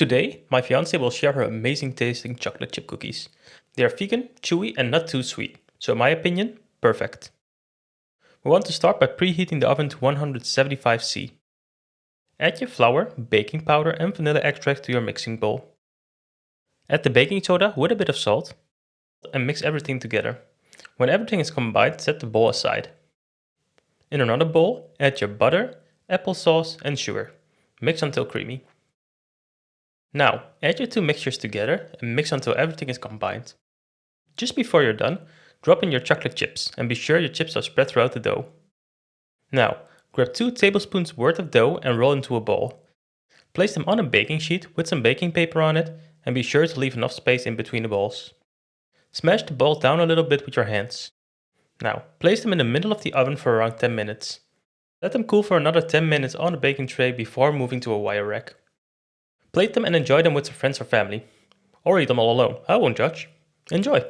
Today, my fiancé will share her amazing tasting chocolate chip cookies. They are vegan, chewy and not too sweet, so in my opinion, perfect. We want to start by preheating the oven to 175°C. Add your flour, baking powder and vanilla extract to your mixing bowl. Add the baking soda with a bit of salt and mix everything together. When everything is combined, set the bowl aside. In another bowl, add your butter, applesauce and sugar. Mix until creamy. Now, add your two mixtures together and mix until everything is combined. Just before you're done, drop in your chocolate chips and be sure your chips are spread throughout the dough. Now, grab 2 tablespoons worth of dough and roll into a ball. Place them on a baking sheet with some baking paper on it and be sure to leave enough space in between the balls. Smash the balls down a little bit with your hands. Now, place them in the middle of the oven for around 10 minutes. Let them cool for another 10 minutes on a baking tray before moving to a wire rack. Plate them and enjoy them with some friends or family. Or eat them all alone, I won't judge. Enjoy!